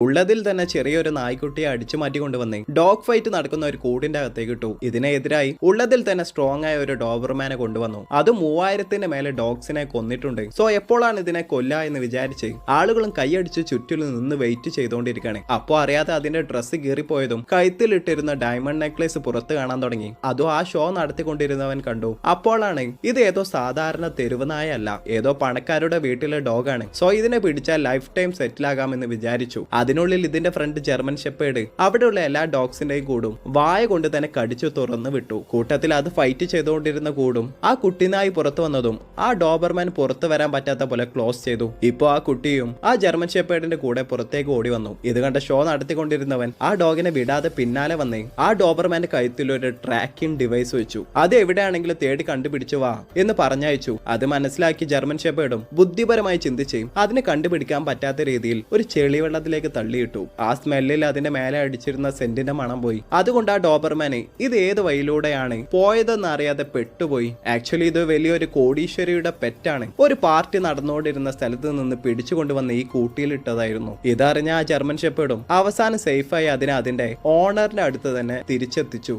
ഉള്ളതിൽ തന്നെ ചെറിയൊരു നായ്ക്കുട്ടിയെ അടിച്ചു മാറ്റി കൊണ്ടുവന്നേ ഡോഗ് ഫൈറ്റ് നടക്കുന്ന ഒരു കൂടിന്റെ അകത്തേക്ക് ഇട്ടു. ഇതിനെതിരായി ഉള്ളതിൽ തന്നെ സ്ട്രോങ് ആയ ഒരു ഡോബർമാനെ കൊണ്ടുവന്നു. അത് 3000-ന് മേലെ ഡോഗ്സിനെ കൊന്നിട്ടുണ്ട്. സോ എപ്പോഴാണ് ഇതിനെ കൊല്ല എന്ന് വിചാരിച്ച് ആളുകളും കൈയടിച്ച് ചുറ്റിലും നിന്ന് വെയിറ്റ് ചെയ്തുകൊണ്ടിരിക്കുകയാണ്. അപ്പോൾ അറിയാതെ അതിന്റെ ഡ്രസ്സ് കീറിപ്പോയതും കഴുത്തിലിട്ടിരുന്ന ഡയമണ്ട് നെക്ലേസ് പുറത്ത് കാണാൻ തുടങ്ങി. അതും ആ ഷോ നടത്തിക്കൊണ്ടിരുന്നവൻ കണ്ടു. അപ്പോഴാണ് ഇത് ഏതോ സാധാരണ തെരുവ് നായല്ല, ഏതോ പണക്കാരുടെ വീട്ടിലെ ഡോഗാണ്. സോ ഇതിനെ പിടിച്ചാൽ ലൈഫ് ടൈം സെറ്റിൽ ആകാമെന്ന് വിചാരിച്ചു. അതിനുള്ളിൽ ഇതിന്റെ ഫ്രണ്ട് ജർമ്മൻ ഷെപ്പേർഡ് അവിടെയുള്ള എല്ലാ ഡോഗ്സിന്റെയും കൂടും വായ കൊണ്ട് തന്നെ കടിച്ചു തുറന്നു വിട്ടു. കൂട്ടത്തിൽ അത് ഫൈറ്റ് ചെയ്തുകൊണ്ടിരുന്ന കൂടും ആ കുട്ടിനായി പുറത്തു വന്നതും ആ ഡോബർമാൻ പുറത്തു വരാൻ പറ്റാത്ത പോലെ ക്ലോസ് ചെയ്തു. ഇപ്പോ ആ കുട്ടിയും ആ ജർമ്മൻ ഷെപ്പേർഡിന്റെ കൂടെ പുറത്തേക്ക് ഓടി വന്നു. ഇത് കണ്ട ഷോ നടത്തിക്കൊണ്ടിരുന്നവൻ ആ ഡോഗിനെ വിടാതെ പിന്നാലെ വന്നേ ആ ഡോബർമാന്റെ കഴുത്തിൽ ഒരു ട്രാക്കിംഗ് ഡിവൈസ് വെച്ചു. അത് എവിടെയാണെങ്കിലും തേടി കണ്ടുപിടിച്ചു വാ എന്ന് പറഞ്ഞയച്ചു. അത് മനസ്സിലാക്കി ജർമ്മൻ ഷെപ്പേർഡും ബുദ്ധിപരമായി ചിന്തിച്ച് അതിനെ കണ്ടുപിടിക്കാൻ പറ്റാത്ത രീതിയിൽ ഒരു ചെളിവെള്ളത്തിലേക്ക് തള്ളിയിട്ടു. ആ സ്മെല്ലിൽ അതിന്റെ മേലെ അടിച്ചിരുന്ന സെന്റിന്റെ മണം പോയി. അതുകൊണ്ട് ആ ഡോബർമാനെ ഇത് ഏത് വഴിയിലൂടെയാണ് പോയതെന്ന് അറിയാതെ പെട്ടുപോയി. ആക്ച്വലി ഇത് വലിയൊരു കോടീശ്വരിയുടെ പെറ്റാണ്. ഒരു പാർട്ടി നടന്നുകൊണ്ടിരുന്ന സ്ഥലത്ത് നിന്ന് പിടിച്ചുകൊണ്ടുവന്ന് ഈ കൂട്ടിയിലിട്ടതായിരുന്നു. ഇതറിഞ്ഞ ആ ജർമ്മൻ ഷെപ്പേർഡും അവസാനം സേഫായി അതിനെ അതിന്റെ ഓണറിന്റെ അടുത്ത് തന്നെ തിരിച്ചെത്തിച്ചു.